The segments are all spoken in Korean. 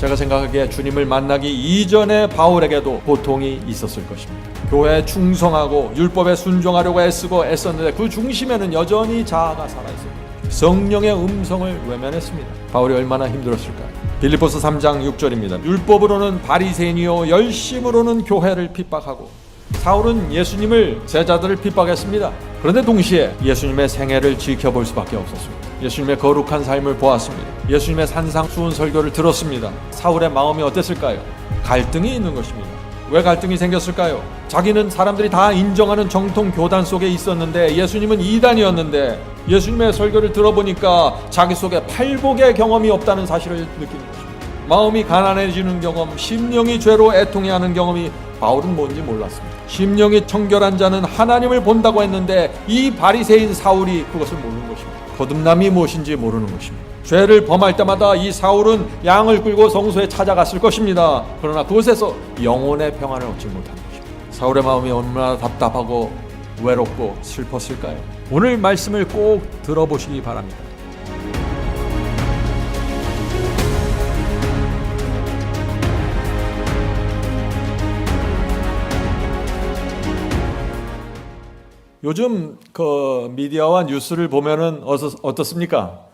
제가 생각하기에 주님을 만나기 이전에 바울에게도 고통이 있었을 것입니다. 교회에 충성하고 율법에 순종하려고 애쓰고 애썼는데 그 중심에는 여전히 자아가 살아있습니다. 성령의 음성을 외면했습니다. 바울이 얼마나 힘들었을까요? 빌립보서 3장 6절입니다. 율법으로는 바리새인이요 열심으로는 교회를 핍박하고. 사울은 예수님을 제자들을 핍박했습니다. 그런데 동시에 예수님의 생애를 지켜볼 수밖에 없었습니다. 예수님의 거룩한 삶을 보았습니다. 예수님의 산상수훈 설교를 들었습니다. 사울의 마음이 어땠을까요? 갈등이 있는 것입니다. 왜 갈등이 생겼을까요? 자기는 사람들이 다 인정하는 정통 교단 속에 있었는데 예수님은 이단이었는데 예수님의 설교를 들어보니까 자기 속에 팔복의 경험이 없다는 사실을 느끼는 것입니다. 마음이 가난해지는 경험, 심령이 죄로 애통해하는 경험이 바울은 뭔지 몰랐습니다. 심령이 청결한 자는 하나님을 본다고 했는데 이 바리새인 사울이 그것을 모르는 것입니다. 거듭남이 무엇인지 모르는 것입니다. 죄를 범할 때마다 이 사울은 양을 끌고 성소에 찾아갔을 것입니다. 그러나 그곳에서 영혼의 평안을 얻지 못한 것입니다. 사울의 마음이 얼마나 답답하고 외롭고 슬펐을까요? 오늘 말씀을 꼭 들어보시기 바랍니다. 요즘 그 미디어와 뉴스를 보면은 어떻습니까?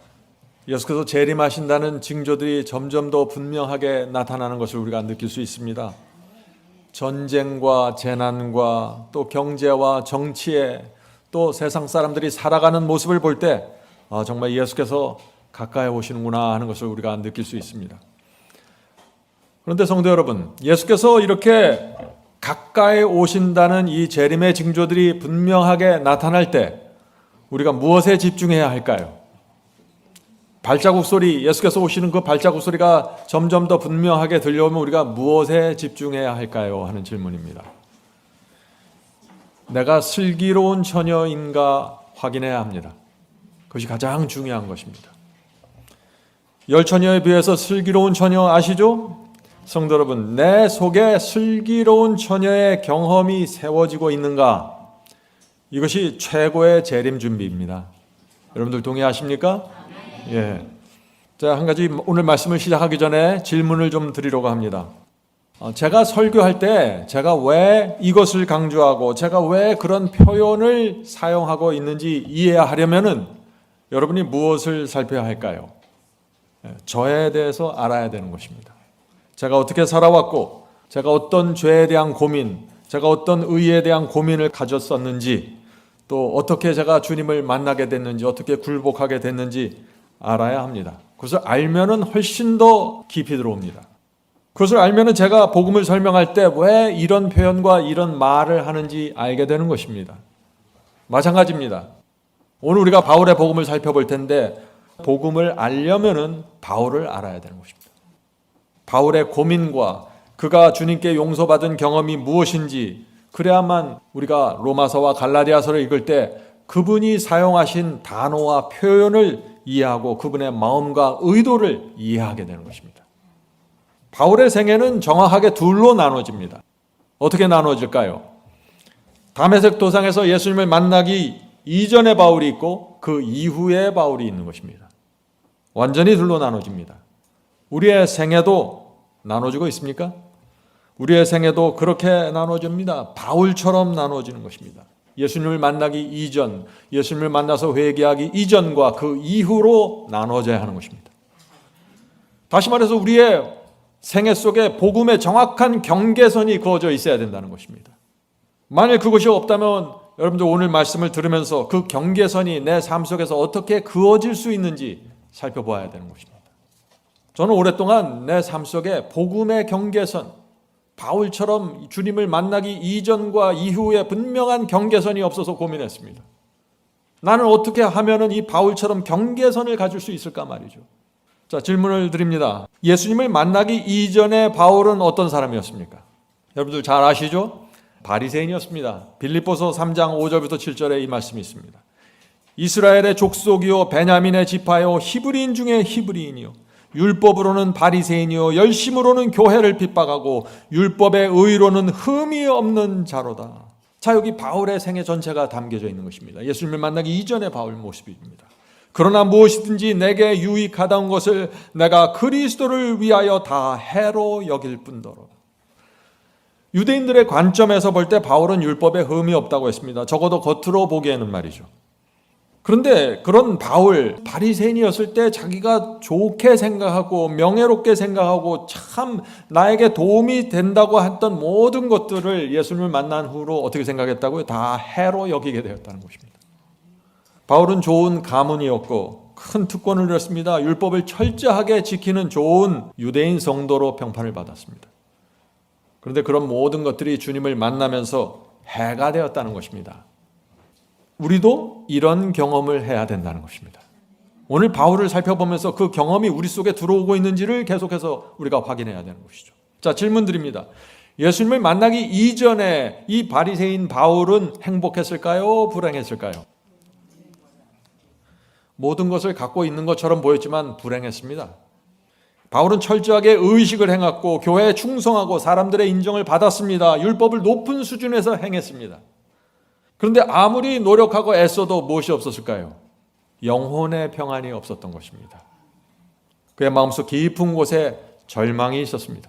예수께서 재림하신다는 징조들이 점점 더 분명하게 나타나는 것을 우리가 느낄 수 있습니다. 전쟁과 재난과 또 경제와 정치에 또 세상 사람들이 살아가는 모습을 볼 때 정말 예수께서 가까이 오시는구나 하는 것을 우리가 느낄 수 있습니다. 그런데 성도 여러분, 예수께서 이렇게 가까이 오신다는 이 재림의 징조들이 분명하게 나타날 때 우리가 무엇에 집중해야 할까요? 발자국 소리, 예수께서 오시는 그 발자국 소리가 점점 더 분명하게 들려오면 우리가 무엇에 집중해야 할까요? 하는 질문입니다. 내가 슬기로운 처녀인가 확인해야 합니다. 그것이 가장 중요한 것입니다. 열 처녀에 비해서 슬기로운 처녀 아시죠? 성도 여러분, 내 속에 슬기로운 처녀의 경험이 세워지고 있는가? 이것이 최고의 재림 준비입니다. 여러분들 동의하십니까? 예. 자, 한 가지 오늘 말씀을 시작하기 전에 질문을 좀 드리려고 합니다. 제가 설교할 때 제가 왜 이것을 강조하고 제가 왜 그런 표현을 사용하고 있는지 이해하려면은 여러분이 무엇을 살펴야 할까요? 저에 대해서 알아야 되는 것입니다. 제가 어떻게 살아왔고 제가 어떤 죄에 대한 고민, 제가 어떤 의에 대한 고민을 가졌었는지 또 어떻게 제가 주님을 만나게 됐는지 어떻게 굴복하게 됐는지 알아야 합니다. 그것을 알면은 훨씬 더 깊이 들어옵니다. 그것을 알면은 제가 복음을 설명할 때 왜 이런 표현과 이런 말을 하는지 알게 되는 것입니다. 마찬가지입니다. 오늘 우리가 바울의 복음을 살펴볼 텐데 복음을 알려면은 바울을 알아야 되는 것입니다. 바울의 고민과 그가 주님께 용서받은 경험이 무엇인지 그래야만 우리가 로마서와 갈라디아서를 읽을 때 그분이 사용하신 단어와 표현을 이해하고 그분의 마음과 의도를 이해하게 되는 것입니다. 바울의 생애는 정확하게 둘로 나눠집니다. 어떻게 나눠질까요? 다메섹 도상에서 예수님을 만나기 이전의 바울이 있고 그 이후의 바울이 있는 것입니다. 완전히 둘로 나눠집니다. 우리의 생애도 나눠지고 있습니까? 우리의 생애도 그렇게 나눠집니다. 바울처럼 나눠지는 것입니다. 예수님을 만나기 이전, 예수님을 만나서 회개하기 이전과 그 이후로 나눠져야 하는 것입니다. 다시 말해서 우리의 생애 속에 복음의 정확한 경계선이 그어져 있어야 된다는 것입니다. 만일 그것이 없다면 여러분들 오늘 말씀을 들으면서 그 경계선이 내 삶 속에서 어떻게 그어질 수 있는지 살펴봐야 되는 것입니다. 저는 오랫동안 내 삶 속에 복음의 경계선, 바울처럼 주님을 만나기 이전과 이후에 분명한 경계선이 없어서 고민했습니다. 나는 어떻게 하면 이 바울처럼 경계선을 가질 수 있을까 말이죠. 자, 질문을 드립니다. 예수님을 만나기 이전에 바울은 어떤 사람이었습니까? 여러분들 잘 아시죠? 바리새인이었습니다. 빌립보서 3장 5절부터 7절에 이 말씀이 있습니다. 이스라엘의 족속이요 베냐민의 지파요 히브리인 중에 히브리인이요 율법으로는 바리새인이요 열심으로는 교회를 핍박하고 율법의 의로는 흠이 없는 자로다. 자, 여기 바울의 생애 전체가 담겨져 있는 것입니다. 예수님을 만나기 이전의 바울 모습입니다. 그러나 무엇이든지 내게 유익하다는 것을 내가 그리스도를 위하여 다 해로 여길 뿐더러. 유대인들의 관점에서 볼 때 바울은 율법에 흠이 없다고 했습니다. 적어도 겉으로 보기에는 말이죠. 그런데 그런 바울, 바리새인이었을 때 자기가 좋게 생각하고 명예롭게 생각하고 참 나에게 도움이 된다고 했던 모든 것들을 예수님을 만난 후로 어떻게 생각했다고요? 다 해로 여기게 되었다는 것입니다. 바울은 좋은 가문이었고 큰 특권을 누렸습니다. 율법을 철저하게 지키는 좋은 유대인 성도로 평판을 받았습니다. 그런데 그런 모든 것들이 주님을 만나면서 해가 되었다는 것입니다. 우리도 이런 경험을 해야 된다는 것입니다. 오늘 바울을 살펴보면서 그 경험이 우리 속에 들어오고 있는지를 계속해서 우리가 확인해야 되는 것이죠. 자, 질문 드립니다. 예수님을 만나기 이전에 이 바리새인 바울은 행복했을까요? 불행했을까요? 모든 것을 갖고 있는 것처럼 보였지만 불행했습니다. 바울은 철저하게 의식을 행했고 교회에 충성하고 사람들의 인정을 받았습니다. 율법을 높은 수준에서 행했습니다. 그런데 아무리 노력하고 애써도 무엇이 없었을까요? 영혼의 평안이 없었던 것입니다. 그의 마음속 깊은 곳에 절망이 있었습니다.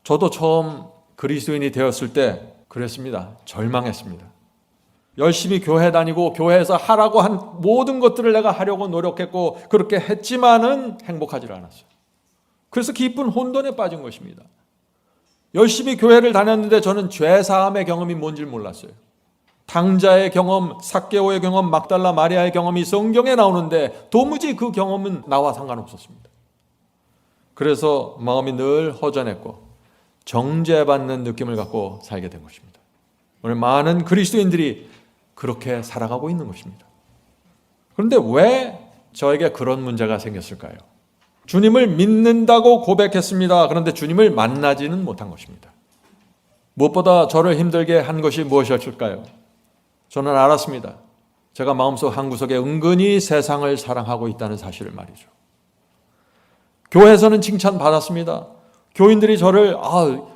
저도 처음 그리스도인이 되었을 때 그랬습니다. 절망했습니다. 열심히 교회 다니고 교회에서 하라고 한 모든 것들을 내가 하려고 노력했고 그렇게 했지만은 행복하지 않았어요. 그래서 깊은 혼돈에 빠진 것입니다. 열심히 교회를 다녔는데 저는 죄사함의 경험이 뭔지 몰랐어요. 탕자의 경험, 삭개오의 경험, 막달라 마리아의 경험이 성경에 나오는데 도무지 그 경험은 나와 상관없었습니다. 그래서 마음이 늘 허전했고 정죄받는 느낌을 갖고 살게 된 것입니다. 오늘 많은 그리스도인들이 그렇게 살아가고 있는 것입니다. 그런데 왜 저에게 그런 문제가 생겼을까요? 주님을 믿는다고 고백했습니다. 그런데 주님을 만나지는 못한 것입니다. 무엇보다 저를 힘들게 한 것이 무엇이었을까요? 저는 알았습니다. 제가 마음속 한구석에 은근히 세상을 사랑하고 있다는 사실을 말이죠. 교회에서는 칭찬받았습니다. 교인들이 저를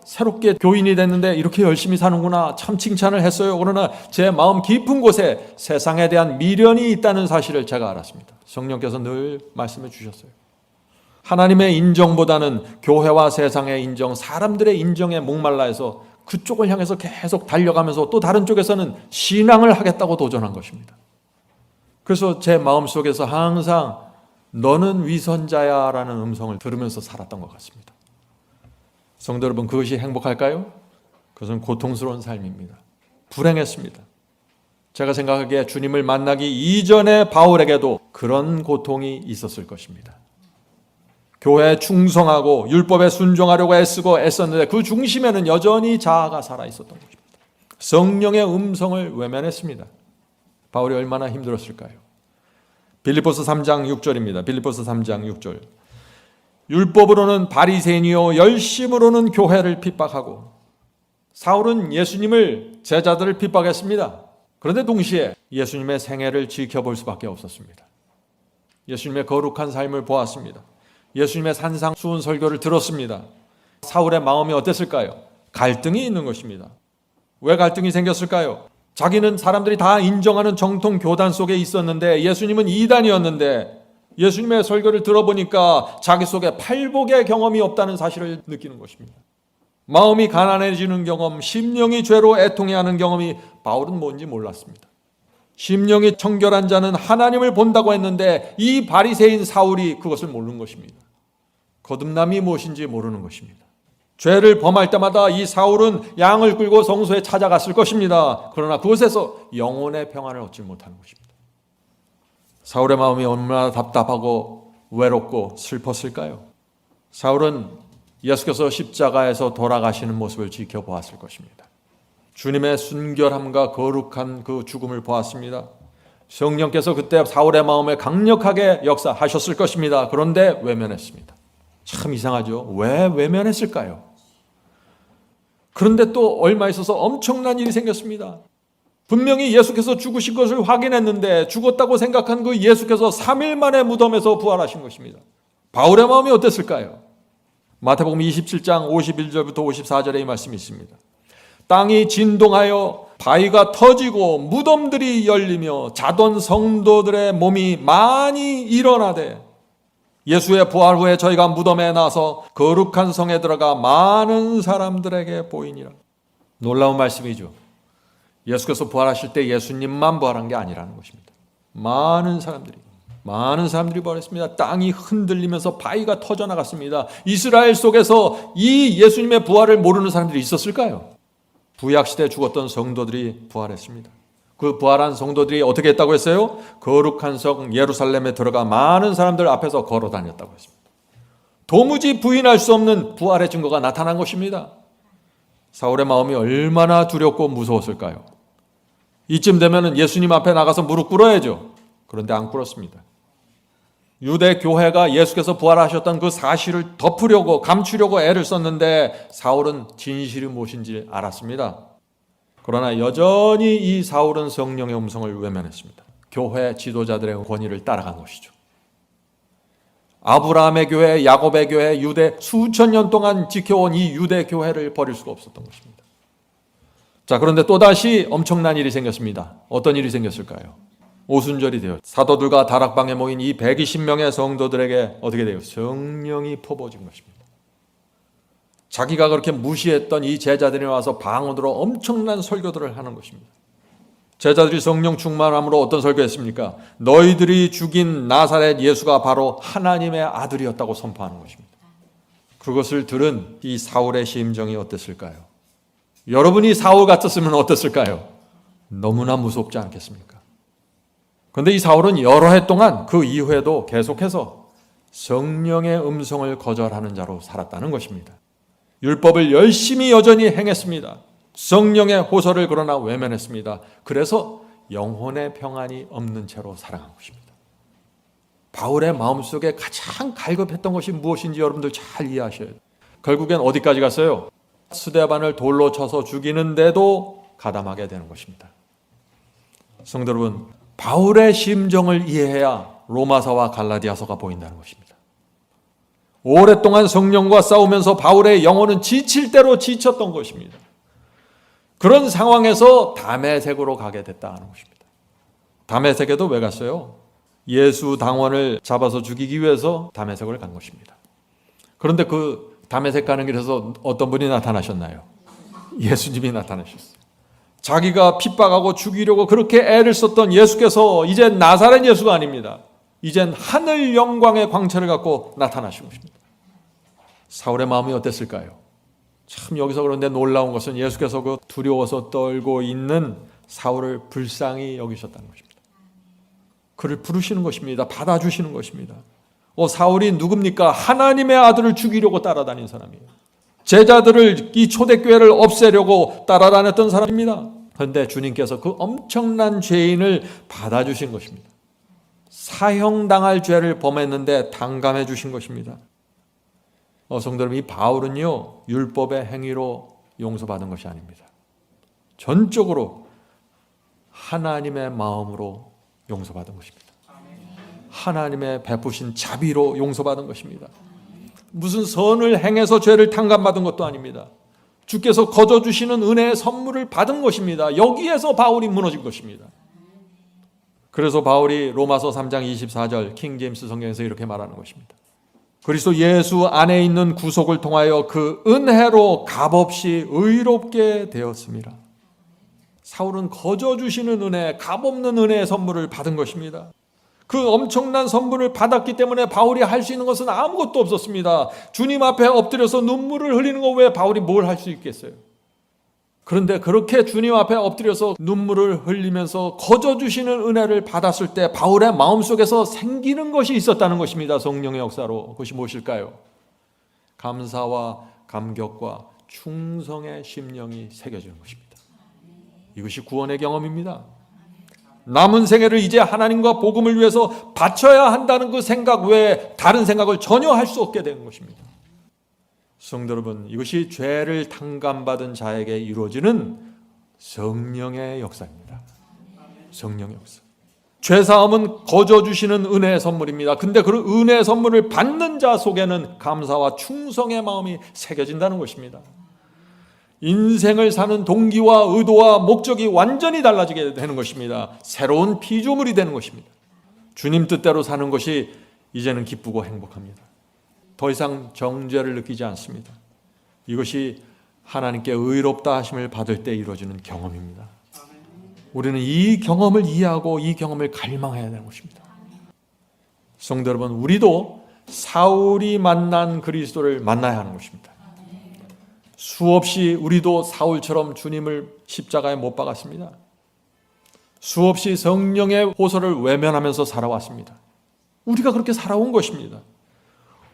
새롭게 교인이 됐는데 이렇게 열심히 사는구나 참 칭찬을 했어요. 그러나 제 마음 깊은 곳에 세상에 대한 미련이 있다는 사실을 제가 알았습니다. 성령께서 늘 말씀해 주셨어요. 하나님의 인정보다는 교회와 세상의 인정, 사람들의 인정에 목말라 해서 그쪽을 향해서 계속 달려가면서 또 다른 쪽에서는 신앙을 하겠다고 도전한 것입니다. 그래서 제 마음속에서 항상 너는 위선자야 라는 음성을 들으면서 살았던 것 같습니다. 성도 여러분, 그것이 행복할까요? 그것은 고통스러운 삶입니다. 불행했습니다. 제가 생각하기에 주님을 만나기 이전에 바울에게도 그런 고통이 있었을 것입니다. 교회에 충성하고 율법에 순종하려고 애쓰고 애썼는데 그 중심에는 여전히 자아가 살아있었던 것입니다. 성령의 음성을 외면했습니다. 바울이 얼마나 힘들었을까요? 빌립보서 3장 6절입니다. 빌립보서 3장 6절. 율법으로는 바리새인이요 열심으로는 교회를 핍박하고. 사울은 예수님을 제자들을 핍박했습니다. 그런데 동시에 예수님의 생애를 지켜볼 수밖에 없었습니다. 예수님의 거룩한 삶을 보았습니다. 예수님의 산상수훈 설교를 들었습니다. 사울의 마음이 어땠을까요? 갈등이 있는 것입니다. 왜 갈등이 생겼을까요? 자기는 사람들이 다 인정하는 정통 교단 속에 있었는데 예수님은 이단이었는데 예수님의 설교를 들어보니까 자기 속에 팔복의 경험이 없다는 사실을 느끼는 것입니다. 마음이 가난해지는 경험, 심령이 죄로 애통해하는 경험이 바울은 뭔지 몰랐습니다. 심령이 청결한 자는 하나님을 본다고 했는데 이 바리새인 사울이 그것을 모르는 것입니다. 거듭남이 무엇인지 모르는 것입니다. 죄를 범할 때마다 이 사울은 양을 끌고 성소에 찾아갔을 것입니다. 그러나 그곳에서 영혼의 평안을 얻지 못하는 것입니다. 사울의 마음이 얼마나 답답하고 외롭고 슬펐을까요? 사울은 예수께서 십자가에서 돌아가시는 모습을 지켜보았을 것입니다. 주님의 순결함과 거룩한 그 죽음을 보았습니다. 성령께서 그때 사울의 마음에 강력하게 역사하셨을 것입니다. 그런데 외면했습니다. 참 이상하죠? 왜 외면했을까요? 그런데 또 얼마 있어서 엄청난 일이 생겼습니다. 분명히 예수께서 죽으신 것을 확인했는데 죽었다고 생각한 그 예수께서 3일 만에 무덤에서 부활하신 것입니다. 바울의 마음이 어땠을까요? 마태복음 27장 51절부터 54절에 이 말씀이 있습니다. 땅이 진동하여 바위가 터지고 무덤들이 열리며 자던 성도들의 몸이 많이 일어나되 예수의 부활 후에 저희가 무덤에 나서 거룩한 성에 들어가 많은 사람들에게 보이니라. 놀라운 말씀이죠. 예수께서 부활하실 때 예수님만 부활한 게 아니라는 것입니다. 많은 사람들이 부활했습니다. 땅이 흔들리면서 바위가 터져나갔습니다. 이스라엘 속에서 이 예수님의 부활을 모르는 사람들이 있었을까요? 구약시대에 죽었던 성도들이 부활했습니다. 그 부활한 성도들이 어떻게 했다고 했어요? 거룩한 성 예루살렘에 들어가 많은 사람들 앞에서 걸어 다녔다고 했습니다. 도무지 부인할 수 없는 부활의 증거가 나타난 것입니다. 사울의 마음이 얼마나 두렵고 무서웠을까요? 이쯤 되면 예수님 앞에 나가서 무릎 꿇어야죠. 그런데 안 꿇었습니다. 유대 교회가 예수께서 부활하셨던 그 사실을 덮으려고 감추려고 애를 썼는데 사울은 진실이 무엇인지 알았습니다. 그러나 여전히 이 사울은 성령의 음성을 외면했습니다. 교회 지도자들의 권위를 따라간 것이죠. 아브라함의 교회, 야곱의 교회, 유대 수천 년 동안 지켜온 이 유대 교회를 버릴 수가 없었던 것입니다. 자, 그런데 또다시 엄청난 일이 생겼습니다. 어떤 일이 생겼을까요? 오순절이 되어 사도들과 다락방에 모인 이 120명의 성도들에게 어떻게 돼요? 성령이 퍼부어진 것입니다. 자기가 그렇게 무시했던 이 제자들이 와서 방언으로 엄청난 설교들을 하는 것입니다. 제자들이 성령 충만함으로 어떤 설교했습니까? 너희들이 죽인 나사렛 예수가 바로 하나님의 아들이었다고 선포하는 것입니다. 그것을 들은 이 사울의 심정이 어땠을까요? 여러분이 사울 같았으면 어땠을까요? 너무나 무섭지 않겠습니까? 그런데 이 사울은 여러 해 동안 그 이후에도 계속해서 성령의 음성을 거절하는 자로 살았다는 것입니다. 율법을 열심히 여전히 행했습니다. 성령의 호소를 그러나 외면했습니다. 그래서 영혼의 평안이 없는 채로 살아간 것입니다. 바울의 마음속에 가장 갈급했던 것이 무엇인지 여러분들 잘 이해하셔야 돼요. 결국엔 어디까지 갔어요? 스데반을 돌로 쳐서 죽이는데도 가담하게 되는 것입니다. 성도 여러분, 바울의 심정을 이해해야 로마서와 갈라디아서가 보인다는 것입니다. 오랫동안 성령과 싸우면서 바울의 영혼은 지칠 대로 지쳤던 것입니다. 그런 상황에서 다메섹으로 가게 됐다는 것입니다. 다메섹에도 왜 갔어요? 예수 당원을 잡아서 죽이기 위해서 다메섹을 간 것입니다. 그런데 그 다메섹 가는 길에서 어떤 분이 나타나셨나요? 예수님이 나타나셨어요. 자기가 핍박하고 죽이려고 그렇게 애를 썼던 예수께서 이젠 나사렛 예수가 아닙니다. 이젠 하늘 영광의 광채를 갖고 나타나신 것입니다. 사울의 마음이 어땠을까요? 참 여기서 그런데 놀라운 것은 예수께서 그 두려워서 떨고 있는 사울을 불쌍히 여기셨다는 것입니다. 그를 부르시는 것입니다. 받아주시는 것입니다. 사울이 누굽니까? 하나님의 아들을 죽이려고 따라다닌 사람이에요. 제자들을, 이 초대교회를 없애려고 따라다녔던 사람입니다. 그런데 주님께서 그 엄청난 죄인을 받아주신 것입니다. 사형당할 죄를 범했는데 탕감해 주신 것입니다. 성도 여러분, 이 바울은요, 율법의 행위로 용서받은 것이 아닙니다. 전적으로 하나님의 마음으로 용서받은 것입니다. 하나님의 베푸신 자비로 용서받은 것입니다. 무슨 선을 행해서 죄를 탕감받은 것도 아닙니다. 주께서 거저주시는 은혜의 선물을 받은 것입니다. 여기에서 바울이 무너진 것입니다. 그래서 바울이 로마서 3장 24절 킹제임스 성경에서 이렇게 말하는 것입니다. 그리스도 예수 안에 있는 구속을 통하여 그 은혜로 값없이 의롭게 되었습니다. 사울은 거저주시는 은혜, 값없는 은혜의 선물을 받은 것입니다. 그 엄청난 선물을 받았기 때문에 바울이 할 수 있는 것은 아무것도 없었습니다. 주님 앞에 엎드려서 눈물을 흘리는 거 외에 바울이 뭘 할 수 있겠어요? 그런데 그렇게 주님 앞에 엎드려서 눈물을 흘리면서 거저주시는 은혜를 받았을 때 바울의 마음속에서 생기는 것이 있었다는 것입니다. 성령의 역사로. 그것이 무엇일까요? 감사와 감격과 충성의 심령이 새겨지는 것입니다. 이것이 구원의 경험입니다. 남은 생애를 이제 하나님과 복음을 위해서 바쳐야 한다는 그 생각 외에 다른 생각을 전혀 할 수 없게 되는 것입니다. 성도 여러분, 이것이 죄를 탕감받은 자에게 이루어지는 성령의 역사입니다. 성령의 역사. 죄사함은 거저주시는 은혜의 선물입니다. 근데 그 은혜의 선물을 받는 자 속에는 감사와 충성의 마음이 새겨진다는 것입니다. 인생을 사는 동기와 의도와 목적이 완전히 달라지게 되는 것입니다. 새로운 피조물이 되는 것입니다. 주님 뜻대로 사는 것이 이제는 기쁘고 행복합니다. 더 이상 정죄를 느끼지 않습니다. 이것이 하나님께 의롭다 하심을 받을 때 이루어지는 경험입니다. 우리는 이 경험을 이해하고 이 경험을 갈망해야 되는 것입니다. 성도 여러분, 우리도 사울이 만난 그리스도를 만나야 하는 것입니다. 수없이 우리도 사울처럼 주님을 십자가에 못 박았습니다. 수없이 성령의 호소를 외면하면서 살아왔습니다. 우리가 그렇게 살아온 것입니다.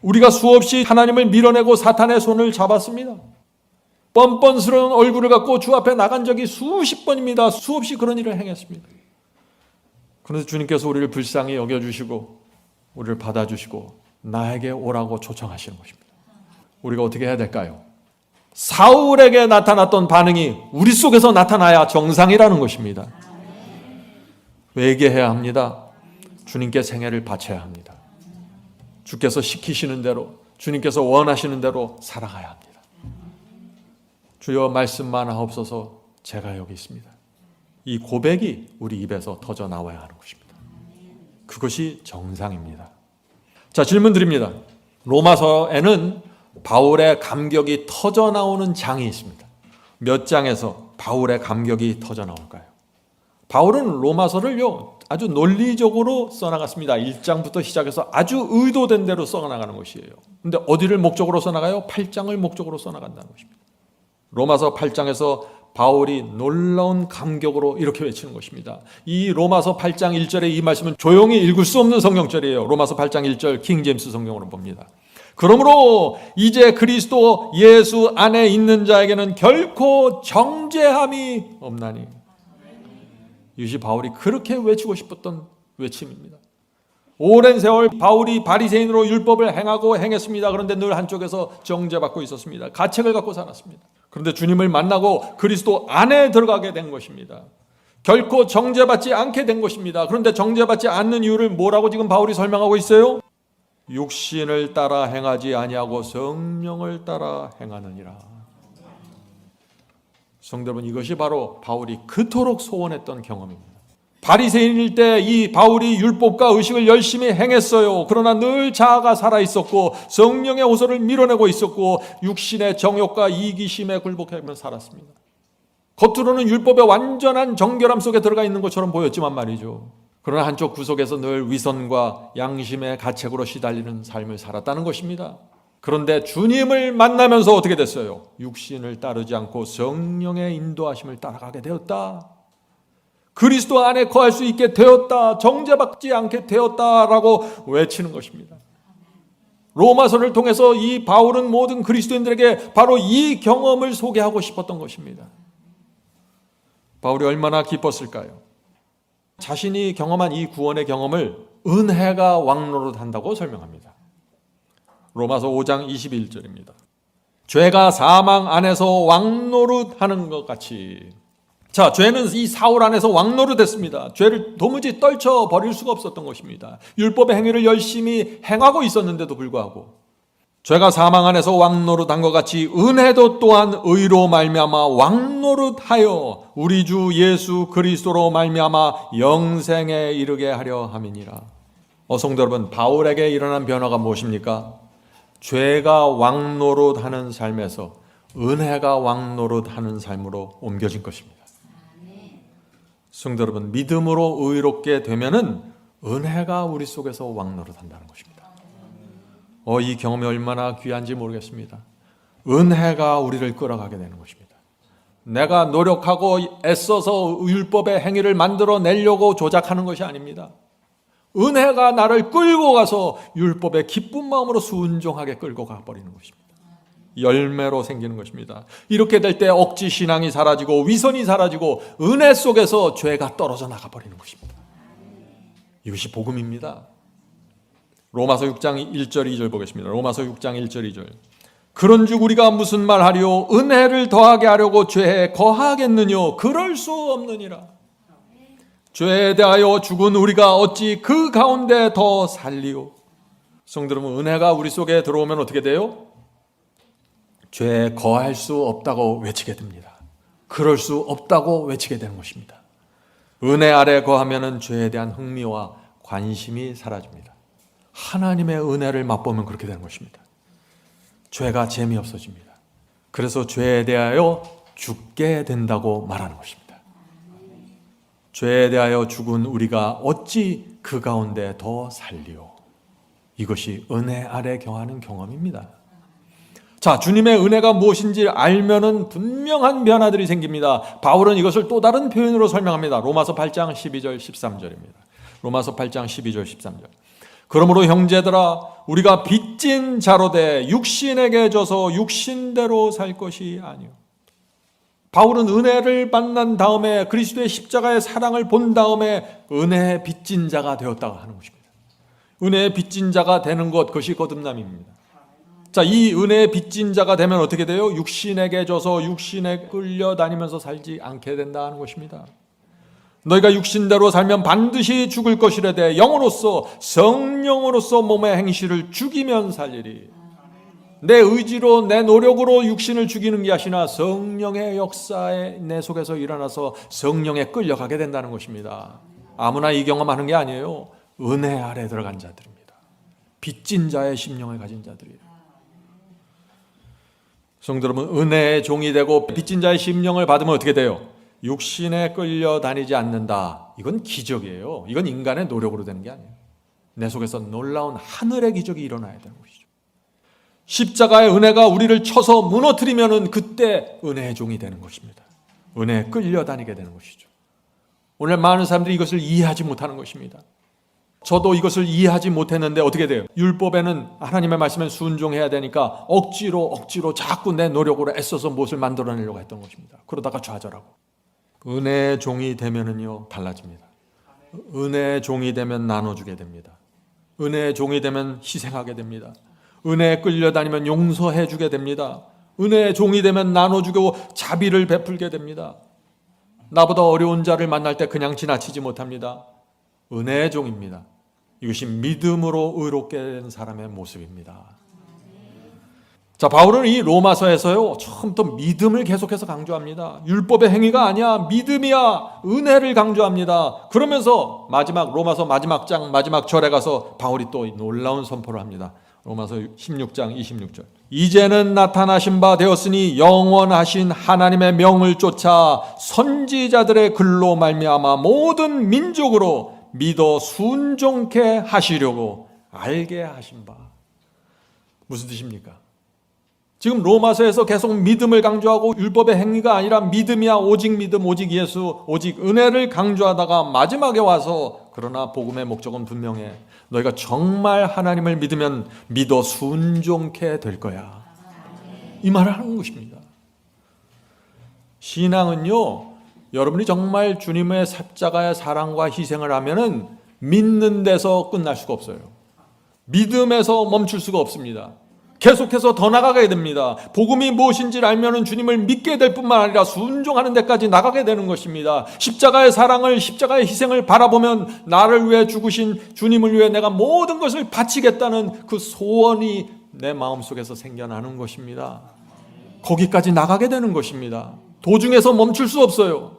우리가 수없이 하나님을 밀어내고 사탄의 손을 잡았습니다. 뻔뻔스러운 얼굴을 갖고 주 앞에 나간 적이 수십 번입니다. 수없이 그런 일을 행했습니다. 그런데 주님께서 우리를 불쌍히 여겨주시고 우리를 받아주시고 나에게 오라고 초청하시는 것입니다. 우리가 어떻게 해야 될까요? 사울에게 나타났던 반응이 우리 속에서 나타나야 정상이라는 것입니다. 회개해야 합니다. 주님께 생애를 바쳐야 합니다. 주께서 시키시는 대로, 주님께서 원하시는 대로 살아가야 합니다. 주여 말씀만 하옵소서, 제가 여기 있습니다. 이 고백이 우리 입에서 터져 나와야 하는 것입니다. 그것이 정상입니다. 자, 질문 드립니다. 로마서에는 바울의 감격이 터져 나오는 장이 있습니다. 몇 장에서 바울의 감격이 터져 나올까요? 바울은 로마서를요 아주 논리적으로 써나갔습니다. 1장부터 시작해서 아주 의도된 대로 써나가는 것이에요. 그런데 어디를 목적으로 써나가요? 8장을 목적으로 써나간다는 것입니다. 로마서 8장에서 바울이 놀라운 감격으로 이렇게 외치는 것입니다. 이 로마서 8장 1절의 이 말씀은 조용히 읽을 수 없는 성경절이에요. 로마서 8장 1절 킹제임스 성경으로 봅니다. 그러므로 이제 그리스도 예수 안에 있는 자에게는 결코 정죄함이 없나니. 이것이 바울이 그렇게 외치고 싶었던 외침입니다. 오랜 세월 바울이 바리새인으로 율법을 행하고 행했습니다. 그런데 늘 한쪽에서 정죄받고 있었습니다. 가책을 갖고 살았습니다. 그런데 주님을 만나고 그리스도 안에 들어가게 된 것입니다. 결코 정죄받지 않게 된 것입니다. 그런데 정죄받지 않는 이유를 뭐라고 지금 바울이 설명하고 있어요? 육신을 따라 행하지 아니하고 성령을 따라 행하느니라. 성도 여러분, 이것이 바로 바울이 그토록 소원했던 경험입니다. 바리새인일 때 이 바울이 율법과 의식을 열심히 행했어요. 그러나 늘 자아가 살아있었고 성령의 호소를 밀어내고 있었고 육신의 정욕과 이기심에 굴복하며 살았습니다. 겉으로는 율법의 완전한 정결함 속에 들어가 있는 것처럼 보였지만 말이죠. 그러나 한쪽 구석에서 늘 위선과 양심의 가책으로 시달리는 삶을 살았다는 것입니다. 그런데 주님을 만나면서 어떻게 됐어요? 육신을 따르지 않고 성령의 인도하심을 따라가게 되었다. 그리스도 안에 거할 수 있게 되었다. 정죄받지 않게 되었다라고 외치는 것입니다. 로마서를 통해서 이 바울은 모든 그리스도인들에게 바로 이 경험을 소개하고 싶었던 것입니다. 바울이 얼마나 기뻤을까요? 자신이 경험한 이 구원의 경험을 은혜가 왕노릇한다고 설명합니다. 로마서 5장 21절입니다. 죄가 사망 안에서 왕노릇하는 것 같이. 자, 죄는 이 사울 안에서 왕노릇했습니다. 죄를 도무지 떨쳐버릴 수가 없었던 것입니다. 율법의 행위를 열심히 행하고 있었는데도 불구하고 죄가 사망 안에서 왕노릇한 것 같이 은혜도 또한 의로 말미암아 왕노릇하여 우리 주 예수 그리스도로 말미암아 영생에 이르게 하려 함이니라. 성도 여러분, 바울에게 일어난 변화가 무엇입니까? 죄가 왕노릇하는 삶에서 은혜가 왕노릇하는 삶으로 옮겨진 것입니다. 성도 여러분, 믿음으로 의롭게 되면은 은혜가 우리 속에서 왕노릇한다는 것입니다. 이 경험이 얼마나 귀한지 모르겠습니다. 은혜가 우리를 끌어가게 되는 것입니다. 내가 노력하고 애써서 율법의 행위를 만들어내려고 조작하는 것이 아닙니다. 은혜가 나를 끌고 가서 율법의 기쁜 마음으로 순종하게 끌고 가버리는 것입니다. 열매로 생기는 것입니다. 이렇게 될 때 억지 신앙이 사라지고 위선이 사라지고 은혜 속에서 죄가 떨어져 나가버리는 것입니다. 이것이 복음입니다. 로마서 6장 1절 2절 보겠습니다. 로마서 6장 1절 2절. 그런즉 우리가 무슨 말하리요? 은혜를 더하게 하려고 죄에 거하겠느뇨? 그럴 수 없느니라. 죄에 대하여 죽은 우리가 어찌 그 가운데 더 살리요? 성도 여러분, 은혜가 우리 속에 들어오면 어떻게 돼요? 죄에 거할 수 없다고 외치게 됩니다. 그럴 수 없다고 외치게 되는 것입니다. 은혜 아래 거하면은 죄에 대한 흥미와 관심이 사라집니다. 하나님의 은혜를 맛보면 그렇게 되는 것입니다. 죄가 재미없어집니다. 그래서 죄에 대하여 죽게 된다고 말하는 것입니다. 죄에 대하여 죽은 우리가 어찌 그 가운데 더 살리오. 이것이 은혜 아래 거하는 경험입니다. 자, 주님의 은혜가 무엇인지 알면은 분명한 변화들이 생깁니다. 바울은 이것을 또 다른 표현으로 설명합니다. 로마서 8장 12절 13절입니다. 로마서 8장 12절 13절. 그러므로 형제들아 우리가 빚진 자로 돼 육신에게 져서 육신대로 살 것이 아니오. 바울은 은혜를 만난 다음에 그리스도의 십자가의 사랑을 본 다음에 은혜의 빚진 자가 되었다고 하는 것입니다. 은혜의 빚진 자가 되는 것, 그것이 거듭남입니다. 자, 이 은혜의 빚진 자가 되면 어떻게 돼요? 육신에게 져서 육신에 끌려다니면서 살지 않게 된다는 것입니다. 너희가 육신대로 살면 반드시 죽을 것이라되 영으로서 성령으로서 몸의 행실을 죽이면 살리리. 내 의지로 내 노력으로 육신을 죽이는 게 아니라 성령의 역사에 내 속에서 일어나서 성령에 끌려가게 된다는 것입니다. 아무나 이 경험하는 게 아니에요. 은혜 아래 들어간 자들입니다. 빚진 자의 심령을 가진 자들이에요. 성도 여러분, 은혜의 종이 되고 빚진 자의 심령을 받으면 어떻게 돼요? 육신에 끌려다니지 않는다. 이건 기적이에요. 이건 인간의 노력으로 되는 게 아니에요. 내 속에서 놀라운 하늘의 기적이 일어나야 되는 것이죠. 십자가의 은혜가 우리를 쳐서 무너뜨리면은 그때 은혜의 종이 되는 것입니다. 은혜에 끌려다니게 되는 것이죠. 오늘 많은 사람들이 이것을 이해하지 못하는 것입니다. 저도 이것을 이해하지 못했는데 어떻게 돼요? 율법에는 하나님의 말씀에 순종해야 되니까 억지로 자꾸 내 노력으로 애써서 무엇을 만들어내려고 했던 것입니다. 그러다가 좌절하고. 은혜의 종이 되면은요 달라집니다. 은혜의 종이 되면 나눠주게 됩니다. 은혜의 종이 되면 희생하게 됩니다. 은혜에 끌려다니면 용서해 주게 됩니다. 은혜의 종이 되면 나눠주고 자비를 베풀게 됩니다. 나보다 어려운 자를 만날 때 그냥 지나치지 못합니다. 은혜의 종입니다. 이것이 믿음으로 의롭게 된 사람의 모습입니다. 자, 바울은 이 로마서에서요 처음부터 믿음을 계속해서 강조합니다. 율법의 행위가 아니야, 믿음이야, 은혜를 강조합니다. 그러면서 마지막 로마서 마지막 장 마지막 절에 가서 바울이 또 놀라운 선포를 합니다. 로마서 16장 26절. 이제는 나타나신 바 되었으니 영원하신 하나님의 명을 쫓아 선지자들의 글로 말미암아 모든 민족으로 믿어 순종케 하시려고 알게 하신 바. 무슨 뜻입니까? 지금 로마서에서 계속 믿음을 강조하고 율법의 행위가 아니라 믿음이야, 오직 믿음, 오직 예수, 오직 은혜를 강조하다가 마지막에 와서 그러나 복음의 목적은 분명해. 너희가 정말 하나님을 믿으면 믿어 순종케 될 거야. 이 말을 하는 것입니다. 신앙은요, 여러분이 정말 주님의 십자가의 사랑과 희생을 하면은 믿는 데서 끝날 수가 없어요. 믿음에서 멈출 수가 없습니다. 계속해서 더 나가게 됩니다. 복음이 무엇인지를 알면은 주님을 믿게 될 뿐만 아니라 순종하는 데까지 나가게 되는 것입니다. 십자가의 사랑을, 십자가의 희생을 바라보면 나를 위해 죽으신 주님을 위해 내가 모든 것을 바치겠다는 그 소원이 내 마음속에서 생겨나는 것입니다. 거기까지 나가게 되는 것입니다. 도중에서 멈출 수 없어요.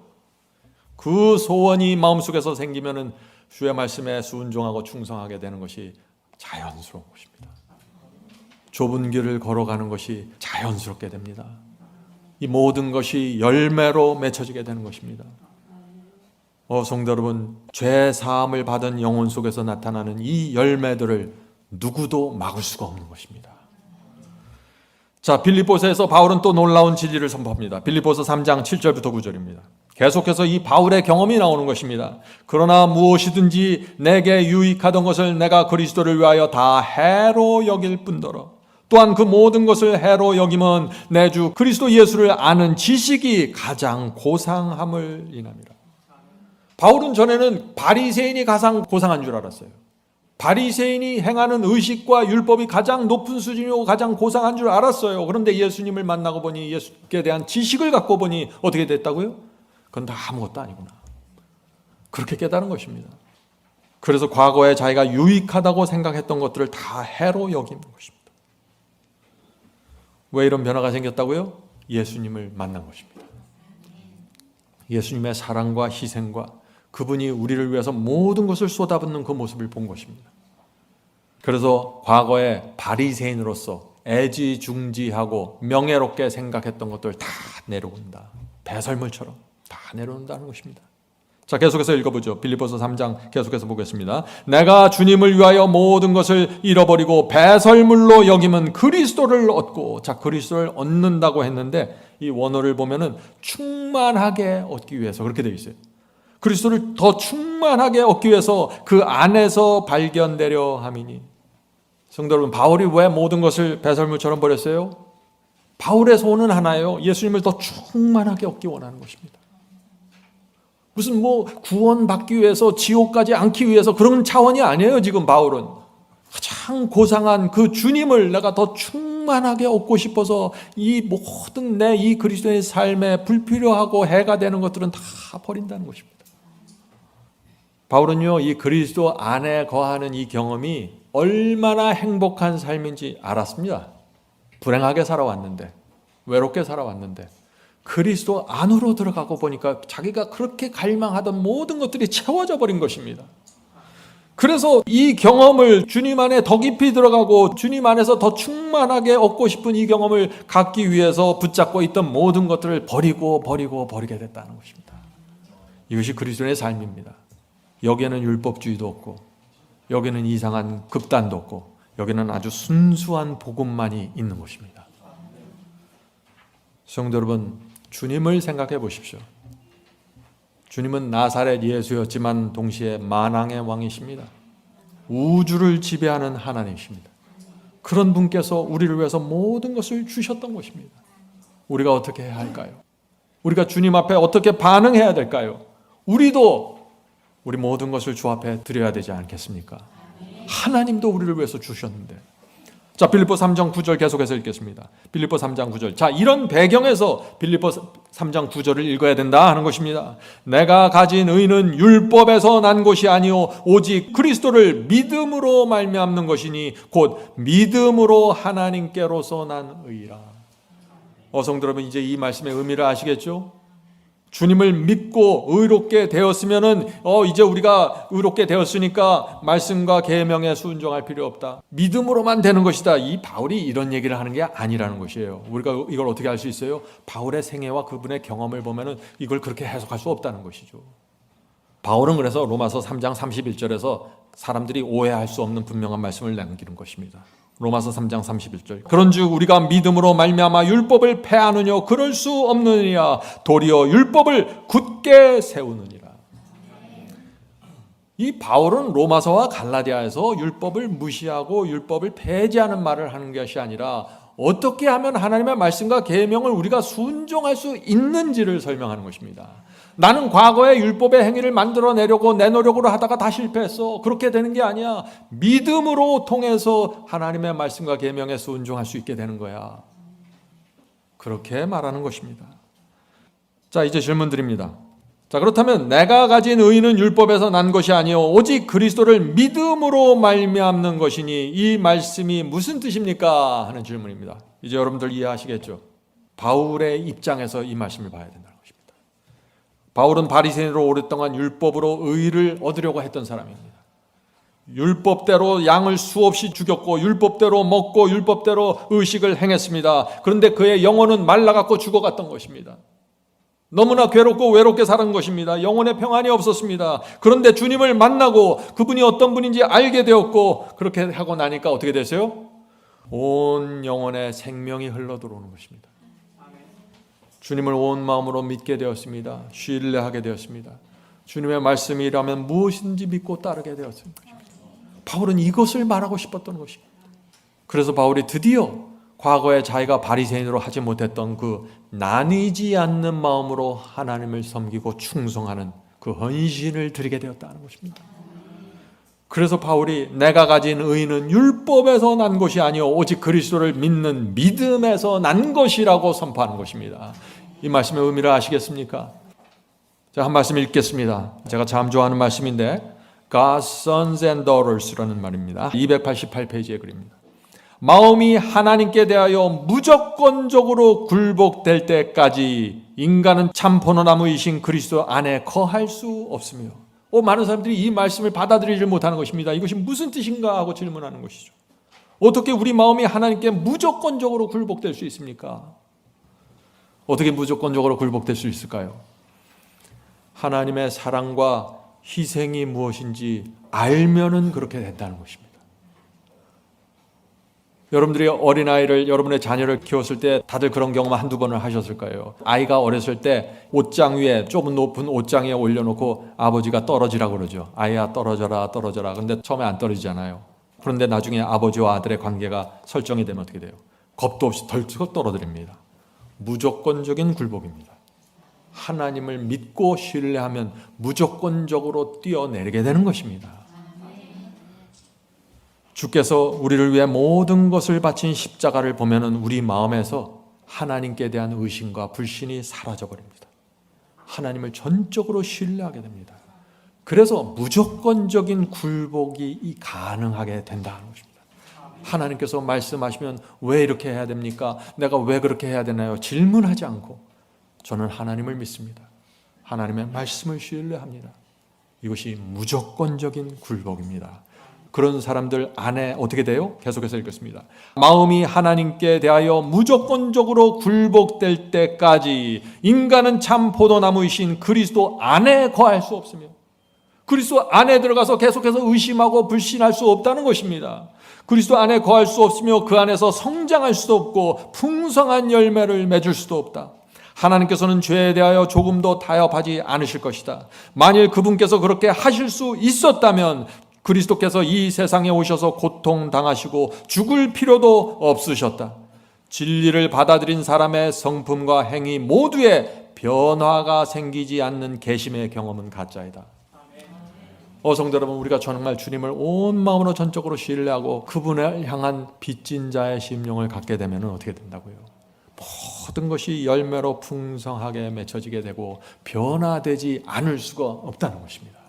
그 소원이 마음속에서 생기면은 주의 말씀에 순종하고 충성하게 되는 것이 자연스러운 것입니다. 좁은 길을 걸어가는 것이 자연스럽게 됩니다. 이 모든 것이 열매로 맺혀지게 되는 것입니다. 성도 여러분, 죄 사함을 받은 영혼 속에서 나타나는 이 열매들을 누구도 막을 수가 없는 것입니다. 자, 빌립보서에서 바울은 또 놀라운 진리를 선포합니다. 빌립보서 3장 7절부터 9절입니다. 계속해서 이 바울의 경험이 나오는 것입니다. 그러나 무엇이든지 내게 유익하던 것을 내가 그리스도를 위하여 다 해로 여길 뿐더러 또한 그 모든 것을 해로 여김은 내 주 그리스도 예수를 아는 지식이 가장 고상함을 인함이라. 바울은 전에는 바리새인이 가장 고상한 줄 알았어요. 바리새인이 행하는 의식과 율법이 가장 높은 수준이고 가장 고상한 줄 알았어요. 그런데 예수님을 만나고 보니, 예수께 대한 지식을 갖고 보니 어떻게 됐다고요? 그건 다 아무것도 아니구나. 그렇게 깨달은 것입니다. 그래서 과거에 자기가 유익하다고 생각했던 것들을 다 해로 여기는 것입니다. 왜 이런 변화가 생겼다고요? 예수님을 만난 것입니다. 예수님의 사랑과 희생과 그분이 우리를 위해서 모든 것을 쏟아붓는 그 모습을 본 것입니다. 그래서 과거에 바리새인으로서 애지중지하고 명예롭게 생각했던 것들 다 내려온다. 배설물처럼 다 내려온다는 것입니다. 자, 계속해서 읽어보죠. 빌립보서 3장 계속해서 보겠습니다. 내가 주님을 위하여 모든 것을 잃어버리고 배설물로 여기면 그리스도를 얻고, 자, 그리스도를 얻는다고 했는데 이 원어를 보면은 충만하게 얻기 위해서 그렇게 되어 있어요. 그리스도를 더 충만하게 얻기 위해서 그 안에서 발견되려 함이니. 성도 여러분, 바울이 왜 모든 것을 배설물처럼 버렸어요? 바울의 소원은 하나예요. 예수님을 더 충만하게 얻기 원하는 것입니다. 무슨 구원받기 위해서 지옥까지 않기 위해서 그런 차원이 아니에요. 지금 바울은 가장 고상한 그 주님을 내가 더 충만하게 얻고 싶어서 이 모든 내 이 그리스도의 삶에 불필요하고 해가 되는 것들은 다 버린다는 것입니다. 바울은요, 이 그리스도 안에 거하는 이 경험이 얼마나 행복한 삶인지 알았습니다. 불행하게 살아왔는데, 외롭게 살아왔는데 그리스도 안으로 들어가고 보니까 자기가 그렇게 갈망하던 모든 것들이 채워져 버린 것입니다. 그래서 이 경험을 주님 안에 더 깊이 들어가고 주님 안에서 더 충만하게 얻고 싶은 이 경험을 갖기 위해서 붙잡고 있던 모든 것들을 버리게 됐다는 것입니다. 이것이 그리스도의 삶입니다. 여기에는 율법주의도 없고, 여기에는 이상한 극단도 없고, 여기는 아주 순수한 복음만이 있는 것입니다. 성도 여러분, 주님을 생각해 보십시오. 주님은 나사렛 예수였지만 동시에 만왕의 왕이십니다. 우주를 지배하는 하나님이십니다. 그런 분께서 우리를 위해서 모든 것을 주셨던 것입니다. 우리가 어떻게 해야 할까요? 우리가 주님 앞에 어떻게 반응해야 될까요? 우리도 우리 모든 것을 주 앞에 드려야 되지 않겠습니까? 하나님도 우리를 위해서 주셨는데. 자, 빌립보 3장 9절 계속해서 읽겠습니다. 빌립보 3장 9절. 자, 이런 배경에서 빌립보 3장 9절을 읽어야 된다 하는 것입니다. 내가 가진 의는 율법에서 난 것이 아니요 오직 그리스도를 믿음으로 말미암는 것이니 곧 믿음으로 하나님께로서 난 의라. 성도 여러분, 이제 이 말씀의 의미를 아시겠죠? 주님을 믿고 의롭게 되었으면은 이제 우리가 의롭게 되었으니까 말씀과 계명에 순종할 필요 없다. 믿음으로만 되는 것이다. 이 바울이 이런 얘기를 하는 게 아니라는 것이에요. 우리가 이걸 어떻게 알 수 있어요? 바울의 생애와 그분의 경험을 보면은 이걸 그렇게 해석할 수 없다는 것이죠. 바울은 그래서 로마서 3장 31절에서 사람들이 오해할 수 없는 분명한 말씀을 남기는 것입니다. 로마서 3장 31절. 그런즉 우리가 믿음으로 말미암아 율법을 폐하느뇨 그럴 수 없느니라. 도리어 율법을 굳게 세우느니라. 이 바울은 로마서와 갈라디아에서 율법을 무시하고 율법을 폐지하는 말을 하는 것이 아니라 어떻게 하면 하나님의 말씀과 계명을 우리가 순종할 수 있는지를 설명하는 것입니다. 나는 과거에 율법의 행위를 만들어내려고 내 노력으로 하다가 다 실패했어. 그렇게 되는 게 아니야. 믿음으로 통해서 하나님의 말씀과 계명에 순종할 수 있게 되는 거야. 그렇게 말하는 것입니다. 자, 이제 질문 드립니다. 자, 그렇다면 내가 가진 의는 율법에서 난 것이 아니요 오직 그리스도를 믿음으로 말미암는 것이니 이 말씀이 무슨 뜻입니까? 하는 질문입니다. 이제 여러분들 이해하시겠죠? 바울의 입장에서 이 말씀을 봐야 된다는 것입니다. 바울은 바리새인으로 오랫동안 율법으로 의를 얻으려고 했던 사람입니다. 율법대로 양을 수없이 죽였고 율법대로 먹고 율법대로 의식을 행했습니다. 그런데 그의 영혼은 말라갖고 죽어갔던 것입니다. 너무나 괴롭고 외롭게 사는 것입니다. 영혼의 평안이 없었습니다. 그런데 주님을 만나고 그분이 어떤 분인지 알게 되었고 그렇게 하고 나니까 어떻게 됐어요? 온 영혼에 생명이 흘러들어오는 것입니다. 주님을 온 마음으로 믿게 되었습니다. 신뢰하게 되었습니다. 주님의 말씀이라면 무엇인지 믿고 따르게 되었습니다. 바울은 이것을 말하고 싶었던 것입니다. 그래서 바울이 드디어 과거에 자기가 바리새인으로 하지 못했던 그 나뉘지 않는 마음으로 하나님을 섬기고 충성하는 그 헌신을 드리게 되었다는 것입니다. 그래서 바울이 내가 가진 의는 율법에서 난 것이 아니요 오직 그리스도를 믿는 믿음에서 난 것이라고 선포하는 것입니다. 이 말씀의 의미를 아시겠습니까? 제가 한 말씀 읽겠습니다. 제가 참 좋아하는 말씀인데 God's sons and daughters라는 말입니다. 288페이지의 글입니다. 마음이 하나님께 대하여 무조건적으로 굴복될 때까지 인간은 참 포도나무이신 그리스도 안에 거할 수 없으며, 많은 사람들이 이 말씀을 받아들이지 못하는 것입니다. 이것이 무슨 뜻인가 하고 질문하는 것이죠. 어떻게 우리 마음이 하나님께 무조건적으로 굴복될 수 있습니까? 어떻게 무조건적으로 굴복될 수 있을까요? 하나님의 사랑과 희생이 무엇인지 알면은 그렇게 된다는 것입니다. 여러분들이 어린아이를, 여러분의 자녀를 키웠을 때 다들 그런 경험 한두 번을 하셨을 거예요. 아이가 어렸을 때 옷장 위에, 좁은 높은 옷장에 올려놓고 아버지가 떨어지라고 그러죠. 아이야 떨어져라 떨어져라. 근데 처음에 안 떨어지잖아요. 그런데 나중에 아버지와 아들의 관계가 설정이 되면 어떻게 돼요? 겁도 없이 덜썩 떨어뜨립니다. 무조건적인 굴복입니다. 하나님을 믿고 신뢰하면 무조건적으로 뛰어내리게 되는 것입니다. 주께서 우리를 위해 모든 것을 바친 십자가를 보면은 우리 마음에서 하나님께 대한 의심과 불신이 사라져 버립니다. 하나님을 전적으로 신뢰하게 됩니다. 그래서 무조건적인 굴복이 가능하게 된다는 것입니다. 하나님께서 말씀하시면 왜 이렇게 해야 됩니까? 내가 왜 그렇게 해야 되나요? 질문하지 않고 저는 하나님을 믿습니다. 하나님의 말씀을 신뢰합니다. 이것이 무조건적인 굴복입니다. 그런 사람들 안에 어떻게 돼요? 계속해서 읽겠습니다. 마음이 하나님께 대하여 무조건적으로 굴복될 때까지 인간은 참 포도나무이신 그리스도 안에 거할 수 없으며, 그리스도 안에 들어가서 계속해서 의심하고 불신할 수 없다는 것입니다. 그리스도 안에 거할 수 없으며 그 안에서 성장할 수도 없고 풍성한 열매를 맺을 수도 없다. 하나님께서는 죄에 대하여 조금도 타협하지 않으실 것이다. 만일 그분께서 그렇게 하실 수 있었다면 그리스도께서 이 세상에 오셔서 고통당하시고 죽을 필요도 없으셨다. 진리를 받아들인 사람의 성품과 행위 모두에 변화가 생기지 않는 개심의 경험은 가짜이다. 성도 여러분, 우리가 정말 주님을 온 마음으로 전적으로 신뢰하고 그분을 향한 빚진 자의 심령을 갖게 되면 어떻게 된다고요? 모든 것이 열매로 풍성하게 맺혀지게 되고 변화되지 않을 수가 없다는 것입니다.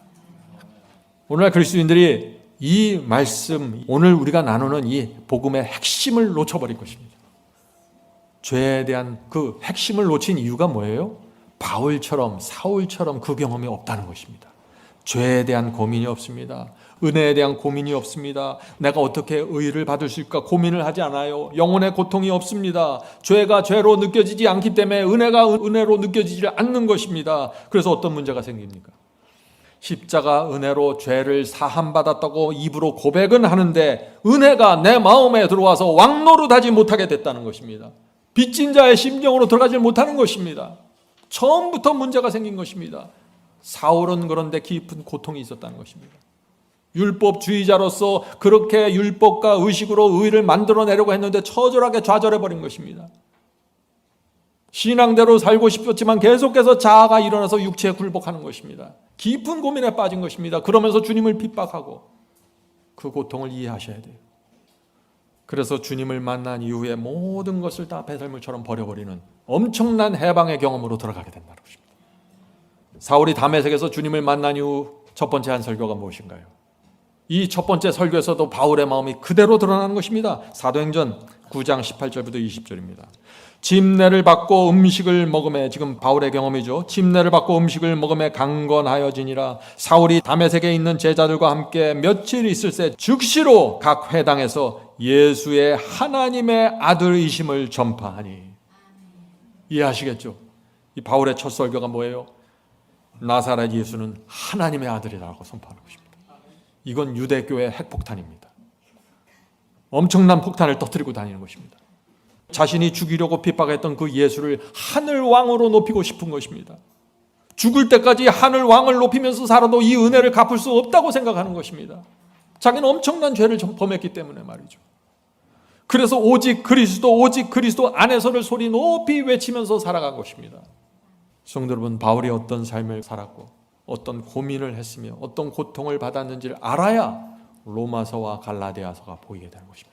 오늘날 그리스도인들이 이 말씀, 오늘 우리가 나누는 이 복음의 핵심을 놓쳐버린 것입니다. 죄에 대한 그 핵심을 놓친 이유가 뭐예요? 바울처럼, 사울처럼 그 경험이 없다는 것입니다. 죄에 대한 고민이 없습니다. 은혜에 대한 고민이 없습니다. 내가 어떻게 의를 받을 수 있을까 고민을 하지 않아요. 영혼의 고통이 없습니다. 죄가 죄로 느껴지지 않기 때문에 은혜가 은혜로 느껴지지 않는 것입니다. 그래서 어떤 문제가 생깁니까? 십자가 은혜로 죄를 사함받았다고 입으로 고백은 하는데 은혜가 내 마음에 들어와서 왕노릇하지 못하게 됐다는 것입니다. 빚진 자의 심령으로 들어가지 못하는 것입니다. 처음부터 문제가 생긴 것입니다. 사울은 그런데 깊은 고통이 있었다는 것입니다. 율법주의자로서 그렇게 율법과 의식으로 의를 만들어내려고 했는데 처절하게 좌절해버린 것입니다. 신앙대로 살고 싶었지만 계속해서 자아가 일어나서 육체에 굴복하는 것입니다. 깊은 고민에 빠진 것입니다. 그러면서 주님을 핍박하고 그 고통을 이해하셔야 돼요. 그래서 주님을 만난 이후에 모든 것을 다 배설물처럼 버려버리는 엄청난 해방의 경험으로 들어가게 된다는 것입니다. 사울이 다메섹에서 주님을 만난 이후 첫 번째 한 설교가 무엇인가요? 이 첫 번째 설교에서도 바울의 마음이 그대로 드러나는 것입니다. 사도행전 9장 18절부터 20절입니다. 침례를 받고 음식을 먹음에, 지금 바울의 경험이죠. 침례를 받고 음식을 먹음에 강건하여지니라. 사울이 다메섹에 있는 제자들과 함께 며칠 있을새 즉시로 각 회당에서 예수의 하나님의 아들이심을 전파하니. 이해하시겠죠? 이 바울의 첫 설교가 뭐예요? 나사렛 예수는 하나님의 아들이라고 선포하는 것입니다. 이건 유대교의 핵폭탄입니다. 엄청난 폭탄을 터뜨리고 다니는 것입니다. 자신이 죽이려고 핍박했던 그 예수를 하늘 왕으로 높이고 싶은 것입니다. 죽을 때까지 하늘 왕을 높이면서 살아도 이 은혜를 갚을 수 없다고 생각하는 것입니다. 자기는 엄청난 죄를 범했기 때문에 말이죠. 그래서 오직 그리스도 안에서를 소리 높이 외치면서 살아간 것입니다. 성도 여러분, 바울이 어떤 삶을 살았고 어떤 고민을 했으며 어떤 고통을 받았는지를 알아야 로마서와 갈라디아서가 보이게 되는 것입니다.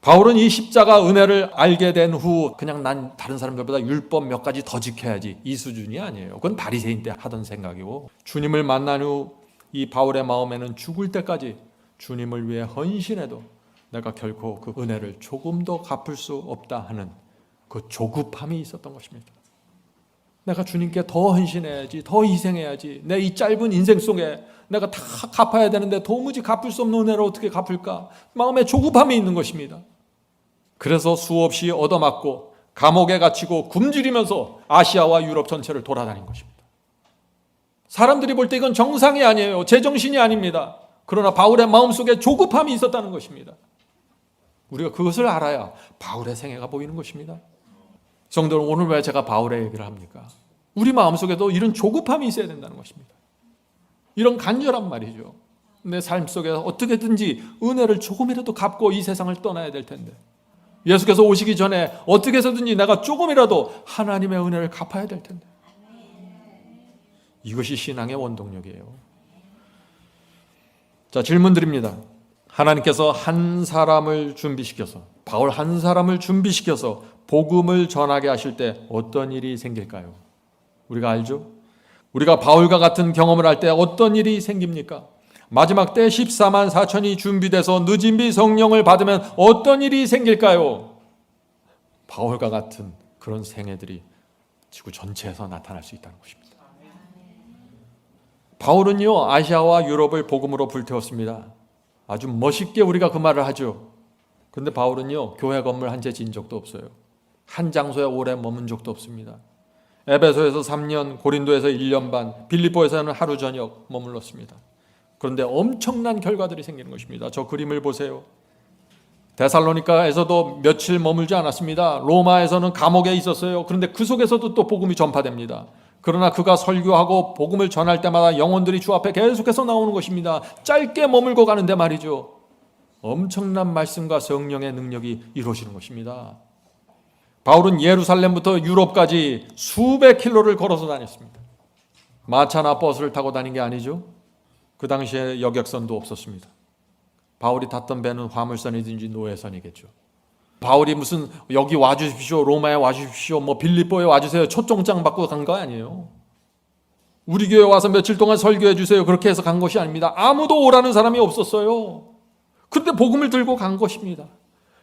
바울은 이 십자가 은혜를 알게 된 후 그냥 난 다른 사람들보다 율법 몇 가지 더 지켜야지 이 수준이 아니에요. 그건 바리새인 때 하던 생각이고, 주님을 만난 후 이 바울의 마음에는 죽을 때까지 주님을 위해 헌신해도 내가 결코 그 은혜를 조금도 갚을 수 없다 하는 그 조급함이 있었던 것입니다. 내가 주님께 더 헌신해야지, 더 희생해야지, 내 이 짧은 인생 속에 내가 다 갚아야 되는데 도무지 갚을 수 없는 은혜를 어떻게 갚을까? 마음에 조급함이 있는 것입니다. 그래서 수없이 얻어맞고 감옥에 갇히고 굶주리면서 아시아와 유럽 전체를 돌아다닌 것입니다. 사람들이 볼 때 이건 정상이 아니에요. 제정신이 아닙니다. 그러나 바울의 마음속에 조급함이 있었다는 것입니다. 우리가 그것을 알아야 바울의 생애가 보이는 것입니다. 성도는 오늘 왜 제가 바울의 얘기를 합니까? 우리 마음속에도 이런 조급함이 있어야 된다는 것입니다. 이런 간절한 말이죠. 내 삶 속에 어떻게든지 은혜를 조금이라도 갚고 이 세상을 떠나야 될 텐데, 예수께서 오시기 전에 어떻게 해서든지 내가 조금이라도 하나님의 은혜를 갚아야 될 텐데, 이것이 신앙의 원동력이에요. 자, 질문 드립니다. 하나님께서 한 사람을 준비시켜서, 바울 한 사람을 준비시켜서 복음을 전하게 하실 때 어떤 일이 생길까요? 우리가 알죠? 우리가 바울과 같은 경험을 할 때 어떤 일이 생깁니까? 마지막 때 14만 4천이 준비돼서 늦은 비 성령을 받으면 어떤 일이 생길까요? 바울과 같은 그런 생애들이 지구 전체에서 나타날 수 있다는 것입니다. 바울은요, 아시아와 유럽을 복음으로 불태웠습니다. 아주 멋있게 우리가 그 말을 하죠. 그런데 바울은요, 교회 건물 한 채 지은 적도 없어요. 한 장소에 오래 머문 적도 없습니다. 에베소에서 3년, 고린도에서 1년 반, 빌립보에서는 하루 저녁 머물렀습니다. 그런데 엄청난 결과들이 생기는 것입니다. 저 그림을 보세요. 데살로니가에서도 며칠 머물지 않았습니다. 로마에서는 감옥에 있었어요. 그런데 그 속에서도 또 복음이 전파됩니다. 그러나 그가 설교하고 복음을 전할 때마다 영혼들이 주 앞에 계속해서 나오는 것입니다. 짧게 머물고 가는데 말이죠, 엄청난 말씀과 성령의 능력이 이루어지는 것입니다. 바울은 예루살렘부터 유럽까지 수백 킬로를 걸어서 다녔습니다. 마차나 버스를 타고 다닌 게 아니죠. 그 당시에 여객선도 없었습니다. 바울이 탔던 배는 화물선이든지 노예선이겠죠. 바울이 무슨 여기 와주십시오, 로마에 와주십시오, 뭐 빌립보에 와주세요, 초청장 받고 간 거 아니에요. 우리 교회 와서 며칠 동안 설교해 주세요, 그렇게 해서 간 것이 아닙니다. 아무도 오라는 사람이 없었어요. 그런데 복음을 들고 간 것입니다.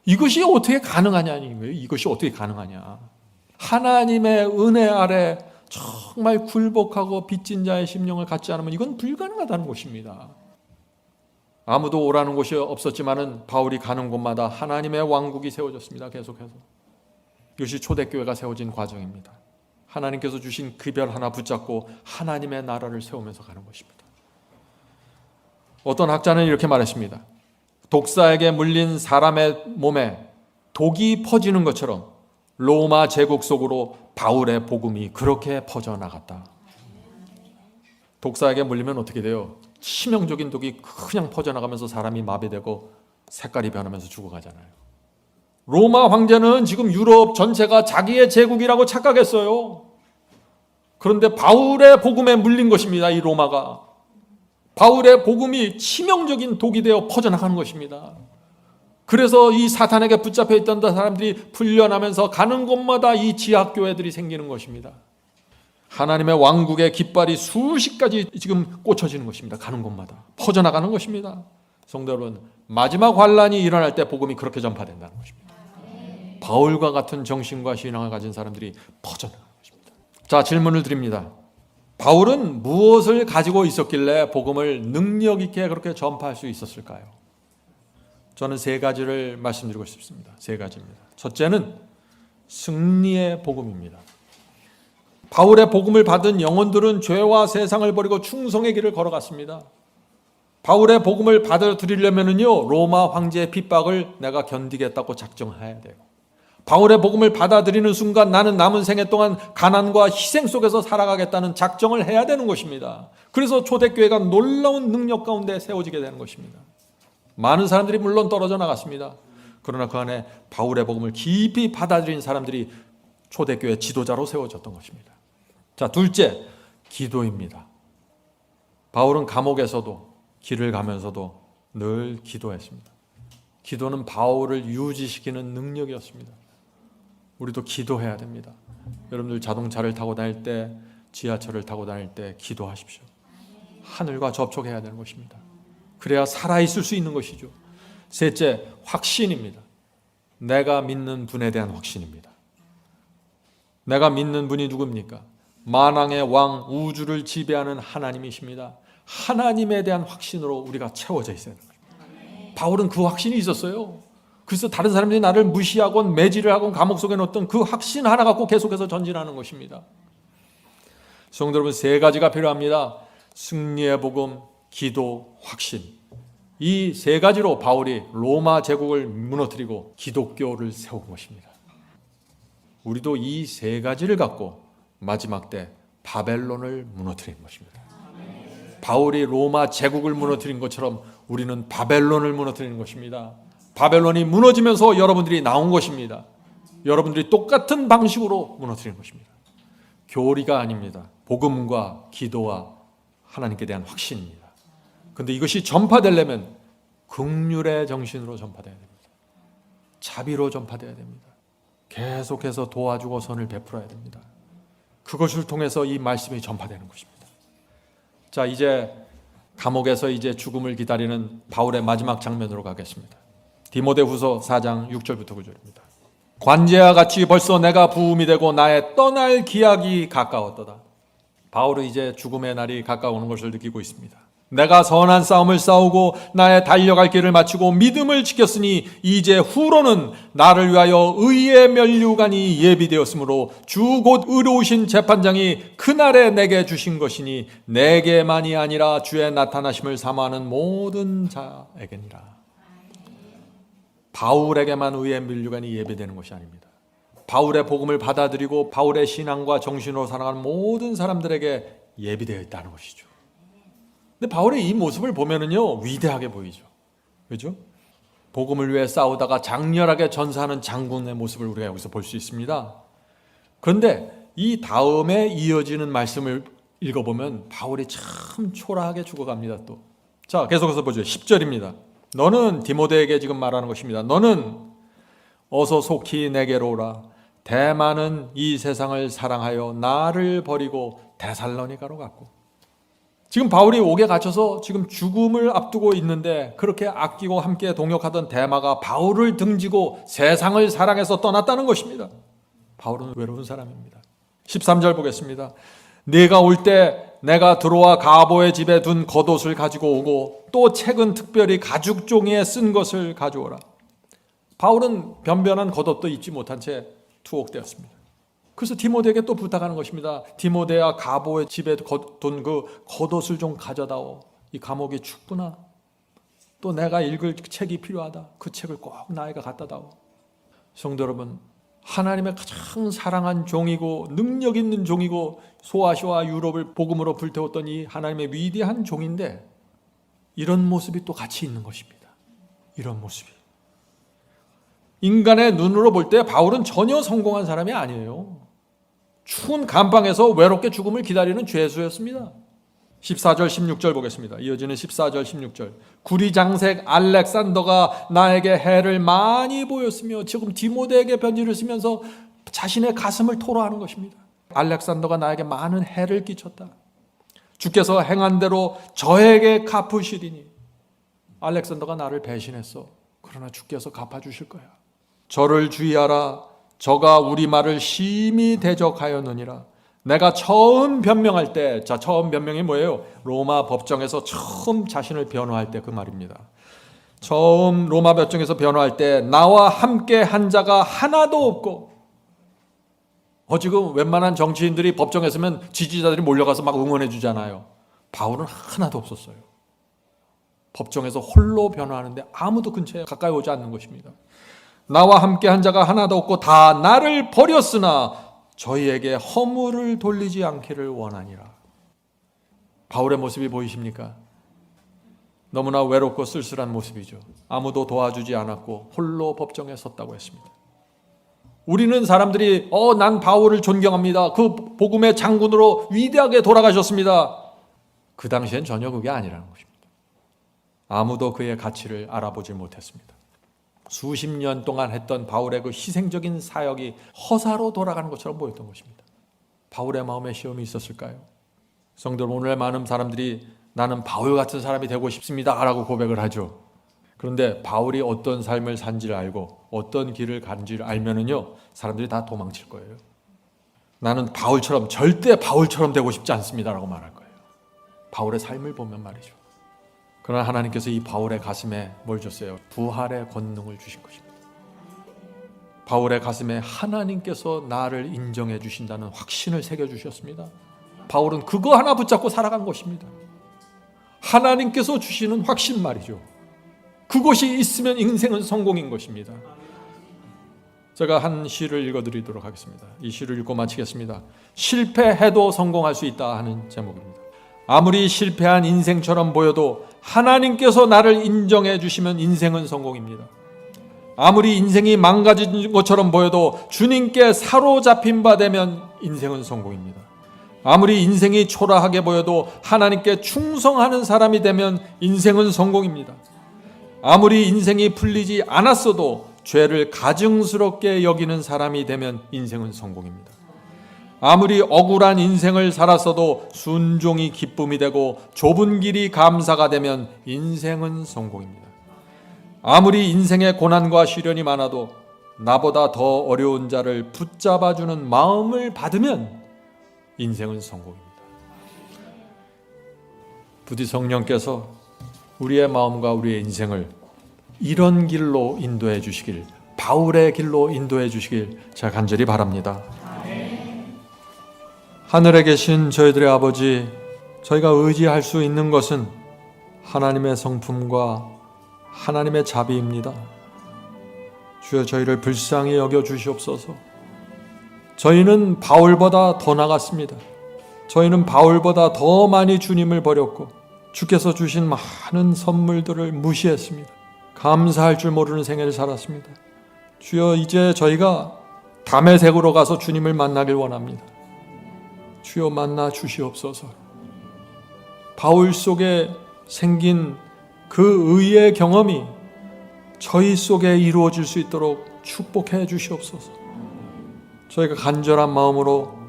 이것이 어떻게 가능하냐는 거예요. 이것이 어떻게 가능하냐. 하나님의 은혜 아래 정말 굴복하고 빚진 자의 심령을 갖지 않으면 이건 불가능하다는 것입니다. 아무도 오라는 곳이 없었지만은 바울이 가는 곳마다 하나님의 왕국이 세워졌습니다. 계속해서. 이것이 초대교회가 세워진 과정입니다. 하나님께서 주신 그 별 하나 붙잡고 하나님의 나라를 세우면서 가는 것입니다. 어떤 학자는 이렇게 말했습니다. 독사에게 물린 사람의 몸에 독이 퍼지는 것처럼 로마 제국 속으로 바울의 복음이 그렇게 퍼져나갔다. 독사에게 물리면 어떻게 돼요? 치명적인 독이 그냥 퍼져나가면서 사람이 마비되고 색깔이 변하면서 죽어가잖아요. 로마 황제는 지금 유럽 전체가 자기의 제국이라고 착각했어요. 그런데 바울의 복음에 물린 것입니다. 이 로마가. 바울의 복음이 치명적인 독이 되어 퍼져나가는 것입니다. 그래서 이 사탄에게 붙잡혀 있던 사람들이 풀려나면서 가는 곳마다 이 지하교회들이 생기는 것입니다. 하나님의 왕국의 깃발이 수십 가지 지금 꽂혀지는 것입니다. 가는 곳마다 퍼져나가는 것입니다. 성도 여러분, 마지막 환란이 일어날 때 복음이 그렇게 전파된다는 것입니다. 바울과 같은 정신과 신앙을 가진 사람들이 퍼져나가는 것입니다. 자, 질문을 드립니다. 바울은 무엇을 가지고 있었길래 복음을 능력 있게 그렇게 전파할 수 있었을까요? 저는 세 가지를 말씀드리고 싶습니다. 세 가지입니다. 첫째는 승리의 복음입니다. 바울의 복음을 받은 영혼들은 죄와 세상을 버리고 충성의 길을 걸어갔습니다. 바울의 복음을 받아들이려면요, 로마 황제의 핍박을 내가 견디겠다고 작정해야 돼요. 바울의 복음을 받아들이는 순간 나는 남은 생애 동안 가난과 희생 속에서 살아가겠다는 작정을 해야 되는 것입니다. 그래서 초대교회가 놀라운 능력 가운데 세워지게 되는 것입니다. 많은 사람들이 물론 떨어져 나갔습니다. 그러나 그 안에 바울의 복음을 깊이 받아들인 사람들이 초대교회 지도자로 세워졌던 것입니다. 자, 둘째, 기도입니다. 바울은 감옥에서도 길을 가면서도 늘 기도했습니다. 기도는 바울을 유지시키는 능력이었습니다. 우리도 기도해야 됩니다. 여러분들 자동차를 타고 다닐 때, 지하철을 타고 다닐 때 기도하십시오. 하늘과 접촉해야 되는 것입니다. 그래야 살아있을 수 있는 것이죠. 셋째, 확신입니다. 내가 믿는 분에 대한 확신입니다. 내가 믿는 분이 누굽니까? 만왕의 왕, 우주를 지배하는 하나님이십니다. 하나님에 대한 확신으로 우리가 채워져 있어야 됩니다. 바울은 그 확신이 있었어요. 그래서 다른 사람들이 나를 무시하건 매질을 하건 감옥 속에 넣었던 그 확신 하나 갖고 계속해서 전진하는 것입니다. 성도 여러분, 세 가지가 필요합니다. 승리의 복음, 기도, 확신. 이 세 가지로 바울이 로마 제국을 무너뜨리고 기독교를 세운 것입니다. 우리도 이 세 가지를 갖고 마지막 때 바벨론을 무너뜨리는 것입니다. 바울이 로마 제국을 무너뜨린 것처럼 우리는 바벨론을 무너뜨리는 것입니다. 바벨론이 무너지면서 여러분들이 나온 것입니다. 여러분들이 똑같은 방식으로 무너뜨리는 것입니다. 교리가 아닙니다. 복음과 기도와 하나님께 대한 확신입니다. 그런데 이것이 전파되려면 긍휼의 정신으로 전파되어야 됩니다. 자비로 전파되어야 됩니다. 계속해서 도와주고 선을 베풀어야 됩니다. 그것을 통해서 이 말씀이 전파되는 것입니다. 자, 이제 감옥에서 이제 죽음을 기다리는 바울의 마지막 장면으로 가겠습니다. 디모데후서 4장 6절부터 9절입니다. 관제와 같이 벌써 내가 부음이 되고 나의 떠날 기약이 가까웠도다. 바울은 이제 죽음의 날이 가까우는 것을 느끼고 있습니다. 내가 선한 싸움을 싸우고 나의 달려갈 길을 마치고 믿음을 지켰으니 이제 후로는 나를 위하여 의의 면류관이 예비되었으므로 주 곧 의로우신 재판장이 그날에 내게 주신 것이니 내게만이 아니라 주의 나타나심을 사모하는 모든 자에게니라. 바울에게만 의의 면류관이 예비되는 것이 아닙니다. 바울의 복음을 받아들이고 바울의 신앙과 정신으로 살아가는 모든 사람들에게 예비되어 있다는 것이죠. 근데 바울의 이 모습을 보면은요, 위대하게 보이죠. 그렇죠? 복음을 위해 싸우다가 장렬하게 전사하는 장군의 모습을 우리가 여기서 볼 수 있습니다. 그런데 이 다음에 이어지는 말씀을 읽어보면 바울이 참 초라하게 죽어갑니다. 또, 자, 계속해서 보죠. 10절입니다. 너는, 디모데에게 지금 말하는 것입니다. 너는 어서 속히 내게로 오라. 대만은 이 세상을 사랑하여 나를 버리고 데살로니가로 갔고. 지금 바울이 옥에 갇혀서 지금 죽음을 앞두고 있는데 그렇게 아끼고 함께 동역하던 데마가 바울을 등지고 세상을 사랑해서 떠났다는 것입니다. 바울은 외로운 사람입니다. 13절 보겠습니다. 네가 올 때 내가 들어와 가보의 집에 둔 겉옷을 가지고 오고 또 책은 특별히 가죽 종이에 쓴 것을 가져오라. 바울은 변변한 겉옷도 입지 못한 채 투옥되었습니다. 그래서 디모데에게 또 부탁하는 것입니다. 디모데야, 가보의 집에 둔 그 겉옷을 좀 가져다오. 이 감옥이 춥구나. 또 내가 읽을 책이 필요하다. 그 책을 꼭 나에게 갖다 다오. 성도 여러분, 하나님의 가장 사랑한 종이고 능력 있는 종이고 소아시아와 유럽을 복음으로 불태웠던 이 하나님의 위대한 종인데 이런 모습이 또 같이 있는 것입니다. 이런 모습이. 인간의 눈으로 볼 때 바울은 전혀 성공한 사람이 아니에요. 추운 감방에서 외롭게 죽음을 기다리는 죄수였습니다. 14절 16절 보겠습니다. 이어지는 14절 16절. 구리장색 알렉산더가 나에게 해를 많이 보였으며, 지금 디모데에게 편지를 쓰면서 자신의 가슴을 토로하는 것입니다. 알렉산더가 나에게 많은 해를 끼쳤다. 주께서 행한 대로 저에게 갚으시리니. 알렉산더가 나를 배신했어. 그러나 주께서 갚아주실 거야. 저를 주의하라. 저가 우리 말을 심히 대적하였느니라. 내가 처음 변명할 때, 자, 처음 변명이 뭐예요? 로마 법정에서 처음 자신을 변호할 때 그 말입니다. 처음 로마 법정에서 변호할 때 나와 함께 한 자가 하나도 없고, 지금 웬만한 정치인들이 법정에 서면 지지자들이 몰려가서 막 응원해 주잖아요. 바울은 하나도 없었어요. 법정에서 홀로 변호하는데 아무도 근처에 가까이 오지 않는 것입니다. 나와 함께 한 자가 하나도 없고 다 나를 버렸으나 저희에게 허물을 돌리지 않기를 원하니라. 바울의 모습이 보이십니까? 너무나 외롭고 쓸쓸한 모습이죠. 아무도 도와주지 않았고 홀로 법정에 섰다고 했습니다. 우리는 사람들이 난 바울을 존경합니다. 그 복음의 장군으로 위대하게 돌아가셨습니다. 그 당시엔 전혀 그게 아니라는 것입니다. 아무도 그의 가치를 알아보지 못했습니다. 수십 년 동안 했던 바울의 그 희생적인 사역이 허사로 돌아가는 것처럼 보였던 것입니다. 바울의 마음에 시험이 있었을까요? 성도, 오늘 많은 사람들이 나는 바울 같은 사람이 되고 싶습니다 라고 고백을 하죠. 그런데 바울이 어떤 삶을 산지를 알고 어떤 길을 간지를 알면은요, 사람들이 다 도망칠 거예요. 나는 바울처럼, 절대 바울처럼 되고 싶지 않습니다라고 말할 거예요. 바울의 삶을 보면 말이죠. 그러나 하나님께서 이 바울의 가슴에 뭘 줬어요? 부활의 권능을 주신 것입니다. 바울의 가슴에 하나님께서 나를 인정해 주신다는 확신을 새겨주셨습니다. 바울은 그거 하나 붙잡고 살아간 것입니다. 하나님께서 주시는 확신 말이죠. 그것이 있으면 인생은 성공인 것입니다. 제가 한 시를 읽어드리도록 하겠습니다. 이 시를 읽고 마치겠습니다. 실패해도 성공할 수 있다 하는 제목입니다. 아무리 실패한 인생처럼 보여도 하나님께서 나를 인정해 주시면 인생은 성공입니다. 아무리 인생이 망가진 것처럼 보여도 주님께 사로잡힌 바 되면 인생은 성공입니다. 아무리 인생이 초라하게 보여도 하나님께 충성하는 사람이 되면 인생은 성공입니다. 아무리 인생이 풀리지 않았어도 죄를 가증스럽게 여기는 사람이 되면 인생은 성공입니다. 아무리 억울한 인생을 살았어도 순종이 기쁨이 되고 좁은 길이 감사가 되면 인생은 성공입니다. 아무리 인생의 고난과 시련이 많아도 나보다 더 어려운 자를 붙잡아주는 마음을 받으면 인생은 성공입니다. 부디 성령께서 우리의 마음과 우리의 인생을 이런 길로 인도해 주시길, 바울의 길로 인도해 주시길 제가 간절히 바랍니다. 하늘에 계신 저희들의 아버지, 저희가 의지할 수 있는 것은 하나님의 성품과 하나님의 자비입니다. 주여, 저희를 불쌍히 여겨 주시옵소서. 저희는 바울보다 더 나갔습니다. 저희는 바울보다 더 많이 주님을 버렸고 주께서 주신 많은 선물들을 무시했습니다. 감사할 줄 모르는 생애를 살았습니다. 주여, 이제 저희가 다메섹으로 가서 주님을 만나길 원합니다. 주여, 만나 주시옵소서. 바울 속에 생긴 그 의의 경험이 저희 속에 이루어질 수 있도록 축복해 주시옵소서. 저희가 간절한 마음으로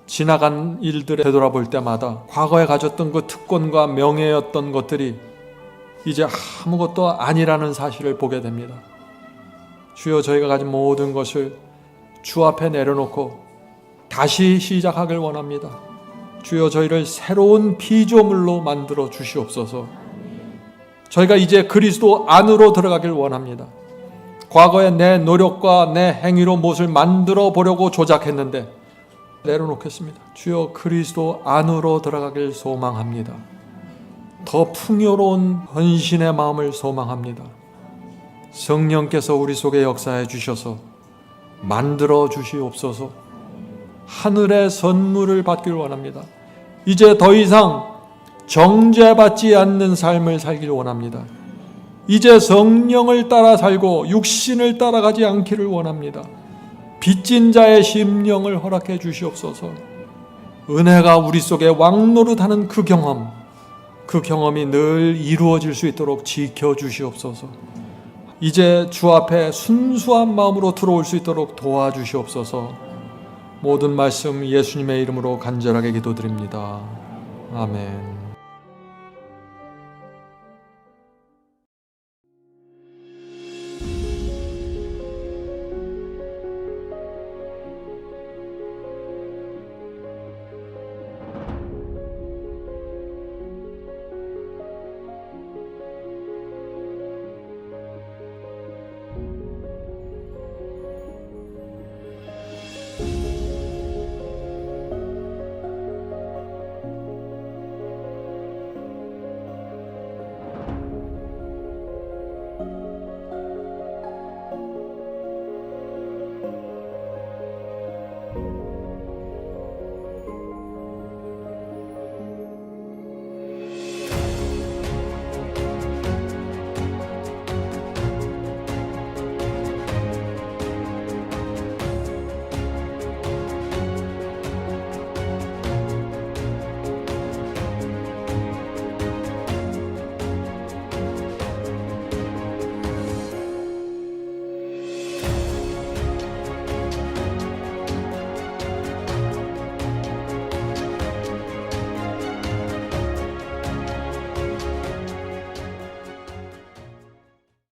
지나간 일들을 되돌아볼 때마다 과거에 가졌던 그 특권과 명예였던 것들이 이제 아무것도 아니라는 사실을 보게 됩니다. 주여, 저희가 가진 모든 것을 주 앞에 내려놓고 다시 시작하길 원합니다. 주여, 저희를 새로운 피조물로 만들어 주시옵소서. 저희가 이제 그리스도 안으로 들어가길 원합니다. 과거에 내 노력과 내 행위로 무엇을 만들어 보려고 조작했는데 내려놓겠습니다. 주여, 그리스도 안으로 들어가길 소망합니다. 더 풍요로운 헌신의 마음을 소망합니다. 성령께서 우리 속에 역사해 주셔서 만들어 주시옵소서. 하늘의 선물을 받길 원합니다. 이제 더 이상 정죄받지 않는 삶을 살길 원합니다. 이제 성령을 따라 살고 육신을 따라가지 않기를 원합니다. 빚진 자의 심령을 허락해 주시옵소서. 은혜가 우리 속에 왕노릇하는 그 경험이 늘 이루어질 수 있도록 지켜주시옵소서. 이제 주 앞에 순수한 마음으로 들어올 수 있도록 도와주시옵소서. 모든 말씀 예수님의 이름으로 간절하게 기도드립니다. 아멘.